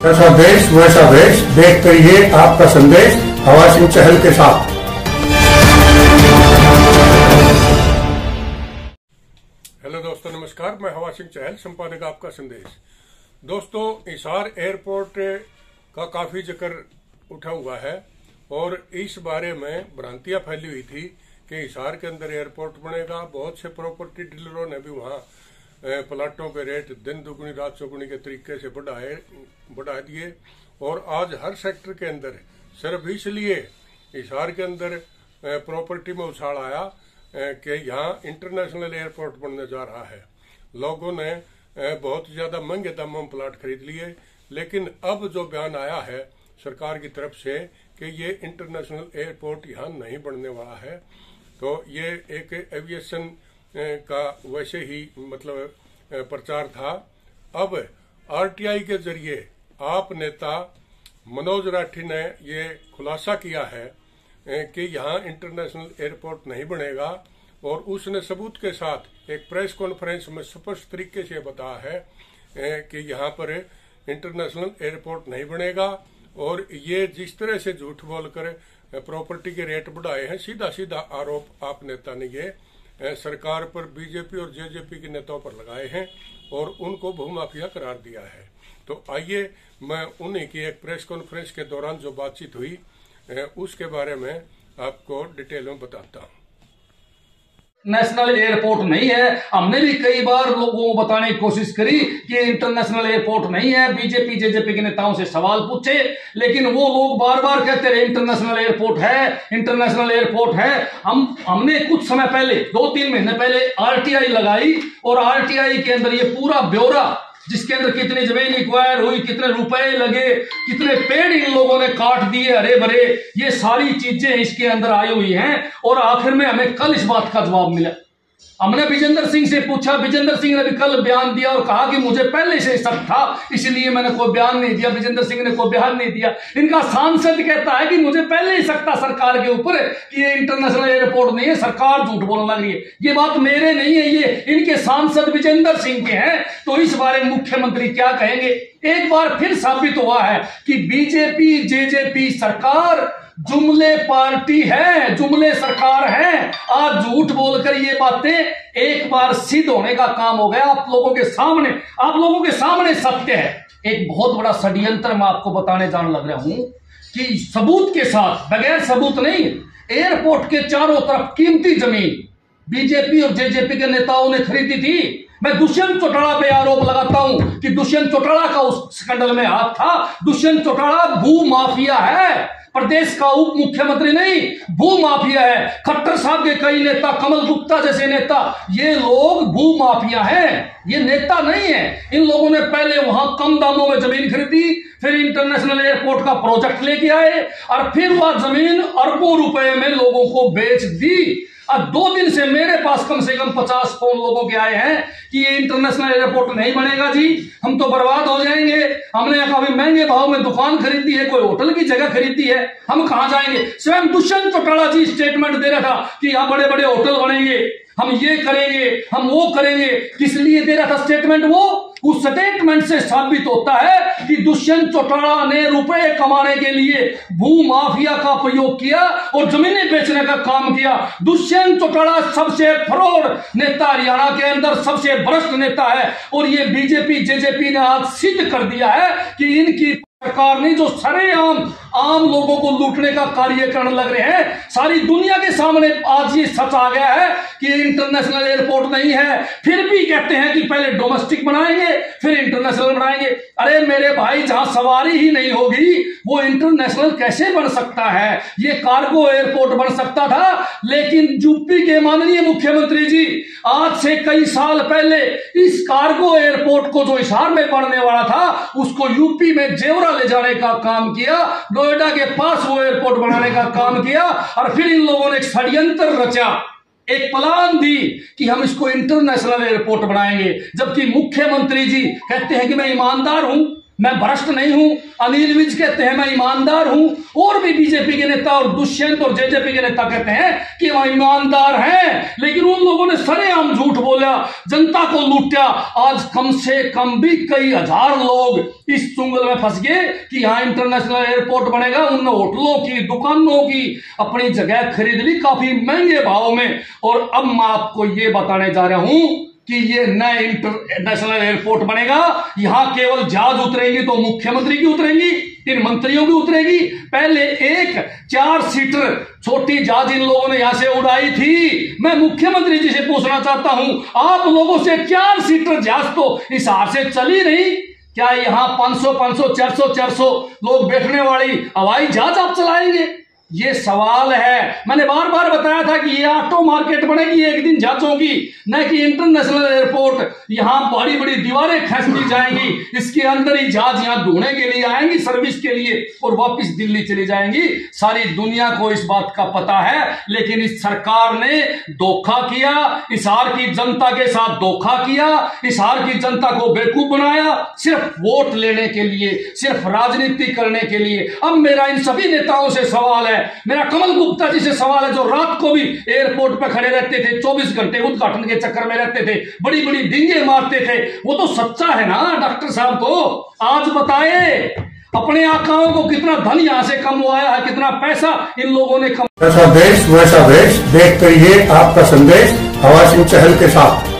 जैसा देश वैसा वेश, देख करिए आपका संदेश हवा सिंह चहल के साथ। हेलो दोस्तों, नमस्कार। मैं हवा सिंह चहल, संपादक आपका संदेश। दोस्तों, हिसार एयरपोर्ट का काफी जिक्र उठा हुआ है और इस बारे में भ्रांतियां फैली हुई थी कि हिसार के अंदर एयरपोर्ट बनेगा। बहुत से प्रॉपर्टी डीलरों ने भी वहां प्लाटों के रेट दिन दुगुनी रात चौगुनी के तरीके से बढ़ा दिए और आज हर सेक्टर के अंदर सिर्फ इसलिए हिसार के अंदर प्रॉपर्टी में उछाल आया कि यहाँ इंटरनेशनल एयरपोर्ट बनने जा रहा है। लोगों ने बहुत ज्यादा महंगे दामों में प्लाट खरीद लिए, लेकिन अब जो बयान आया है सरकार की तरफ से कि ये इंटरनेशनल एयरपोर्ट यहाँ नहीं बनने वाला है, तो ये एक एविएशन का वैसे ही मतलब प्रचार था। अब आरटीआई के जरिए आप नेता मनोज राठी ने ये खुलासा किया है कि यहाँ इंटरनेशनल एयरपोर्ट नहीं बनेगा और उसने सबूत के साथ एक प्रेस कॉन्फ्रेंस में स्पष्ट तरीके से बताया है कि यहाँ पर इंटरनेशनल एयरपोर्ट नहीं बनेगा। और ये जिस तरह से झूठ बोलकर प्रॉपर्टी के रेट बढ़ाए हैं, सीधा सीधा आरोप आप नेता ने ये सरकार पर, बीजेपी और जेजेपी के नेताओं पर लगाए हैं और उनको भूमाफिया करार दिया है। तो आइए मैं उन्हीं की एक प्रेस कॉन्फ्रेंस के दौरान जो बातचीत हुई उसके बारे में आपको डिटेल में बताता हूँ। नेशनल एयरपोर्ट नहीं है। हमने भी कई बार लोगों को बताने की कोशिश करी कि इंटरनेशनल एयरपोर्ट नहीं है। बीजेपी जेजेपी के नेताओं से सवाल पूछे, लेकिन वो लोग बार बार कहते रहे इंटरनेशनल एयरपोर्ट है, इंटरनेशनल एयरपोर्ट है। हमने कुछ समय पहले, 2-3 महीने पहले आरटीआई लगाई और आरटीआई के अंदर ये पूरा ब्यौरा, जिसके अंदर कितनी जमीन एक्वायर हुई, कितने रुपए लगे, कितने पेड़ इन लोगों ने काट दिए हरे भरे, ये सारी चीजें इसके अंदर आई हुई हैं। और आखिर में हमें कल इस बात का जवाब मिला। हमने विजेंद्र सिंह से पूछा, विजेंद्र सिंह ने भी कल बयान दिया और कहा कि मुझे पहले से शक था, इसलिए मैंने कोई बयान नहीं दिया। विजेंद्र सिंह ने कोई बयान नहीं दिया। इनका सांसद कहता है कि मुझे पहले ही शक था सरकार के ऊपर कि ये इंटरनेशनल एयरपोर्ट नहीं है, सरकार झूठ बोलने लग रही है। ये बात मेरे नहीं है, ये इनके सांसद विजेंद्र सिंह के हैं। तो इस बारे में मुख्यमंत्री क्या कहेंगे? एक बार फिर साबित हुआ है कि बीजेपी जेजेपी सरकार जुमले पार्टी है, जुमले सरकार है। आज झूठ बोलकर ये बातें एक बार सिद्ध होने का काम हो गया। आप लोगों के सामने सत्य है। एक बहुत बड़ा षड्यंत्र मैं आपको बताने जाने लग रहा हूं कि सबूत के साथ, बगैर सबूत नहीं, एयरपोर्ट के चारों तरफ कीमती जमीन बीजेपी और जेजेपी के नेताओं ने खरीदी थी। मैं दुष्यंत चौटाला पे आरोप लगाता हूं कि दुष्यंत चौटाला का उस स्कैंडल में हाथ था। दुष्यंत चौटाला भू माफिया है, प्रदेश का उप मुख्यमंत्री नहीं, भू माफिया है। खट्टर साहब के कई नेता, कमल गुप्ता जैसे नेता, ये लोग भू माफिया हैं, ये नेता नहीं है। इन लोगों ने पहले वहां कम दामों में जमीन खरीदी, फिर इंटरनेशनल एयरपोर्ट का प्रोजेक्ट लेके आए और फिर वह जमीन अरबों रुपए में लोगों को बेच दी। अब 2 दिन से मेरे पास कम से कम 50 फोन लोगों के आए हैं कि ये इंटरनेशनल एयरपोर्ट नहीं बनेगा जी, हम तो बर्बाद हो जाएंगे। हमने काफी महंगे भाव में दुकान खरीदी है, कोई होटल की जगह खरीदी है, हम कहां जाएंगे? स्वयं दुष्यंत चौटाला जी स्टेटमेंट दे रहा था कि यहां बड़े बड़े होटल बनेंगे, हम ये करेंगे, हम वो करेंगे। किस लिए दे रहा था स्टेटमेंट? वो उस स्टेटमेंट से साबित होता है कि दुष्यंत चौटाला ने रुपए कमाने के लिए भू माफिया का प्रयोग किया और जमीनें बेचने का काम किया। दुष्यंत चौटाला सबसे फ्रॉड नेता, हरियाणा के अंदर सबसे भ्रष्ट नेता है और ये बीजेपी जेजेपी ने आज सिद्ध कर दिया है कि इनकी सरकार ने जो सरेआम आम लोगों को लूटने का कार्य करने लग रहे हैं। सारी दुनिया के सामने आज ये सच आ गया है कि इंटरनेशनल एयरपोर्ट नहीं है, फिर भी कहते हैं कि पहले डोमेस्टिक बनाएंगे फिर इंटरनेशनल बनाएंगे। अरे मेरे भाई, जहां सवारी ही नहीं होगी वो इंटरनेशनल कैसे बन सकता है? ये कार्गो एयरपोर्ट बन सकता था, लेकिन यूपी के माननीय मुख्यमंत्री जी आज से कई साल पहले इस कार्गो एयरपोर्ट को जो हिसार में बनने वाला था उसको यूपी में जेवरा ले जाने का काम किया, नोएडा के पास वो एयरपोर्ट बनाने का काम किया और फिर इन लोगों ने एक षड्यंत्र रचा, एक प्लान दी कि हम इसको इंटरनेशनल एयरपोर्ट बनाएंगे। जबकि मुख्यमंत्री जी कहते हैं कि मैं ईमानदार हूं, मैं भ्रष्ट नहीं हूं। अनिल विज कहते हैं मैं ईमानदार हूं, और भी बीजेपी के नेता और दुष्यंत और जेजेपी के नेता कहते हैं कि वह ईमानदार हैं, लेकिन उन लोगों ने सरेआम झूठ बोला, जनता को लूटा। आज कम से कम भी कई हजार लोग इस चुंगल में फंस गए कि यहां इंटरनेशनल एयरपोर्ट बनेगा। उन होटलों की, दुकानों की अपनी जगह खरीद ली काफी महंगे भाव में। और अब मैं आपको यह बताने जा रहा हूं कि ये नया इंटरनेशनल एयरपोर्ट बनेगा। यहां केवल जहाज उतरेंगी तो मुख्यमंत्री की उतरेंगी, इन मंत्रियों की उतरेगी। पहले एक 4 सीटर छोटी जहाज इन लोगों ने यहां से उड़ाई थी। मैं मुख्यमंत्री जी से पूछना चाहता हूं, आप लोगों से 4 सीटर जहाज तो इस हार से चली नहीं, क्या यहां 500, 400 लोग बैठने वाली हवाई जहाज आप चलाएंगे? ये सवाल है। मैंने बार बार बताया था कि ये ऑटो मार्केट बनेगी एक दिन जहाजों की, न कि इंटरनेशनल एयरपोर्ट। यहां बड़ी बड़ी दीवारें खींच दी जाएंगी, इसके अंदर ही जहाज यहां ढूंढने के लिए आएंगी, सर्विस के लिए, और वापस दिल्ली चली जाएंगी। सारी दुनिया को इस बात का पता है, लेकिन इस सरकार ने धोखा किया, हिसार की जनता के साथ धोखा किया, हिसार की जनता को बेवकूफ बनाया, सिर्फ वोट लेने के लिए, सिर्फ राजनीति करने के लिए। अब मेरा इन सभी नेताओं से सवाल है, मेरा कमल गुप्ता जी से सवाल है, जो रात को भी एयरपोर्ट पर खड़े रहते थे, 24 घंटे उद्घाटन के चक्कर में रहते थे, बड़ी बड़ी डींगे मारते थे। वो तो सच्चा है ना डॉक्टर साहब? तो आज बताए अपने आकाओं को कितना धन यहां से कमवाया है, कितना पैसा इन लोगों ने कम। ऐसा देश वैसा देश, देख कर ये आपका संदेश हवा सिंह चहल के साथ।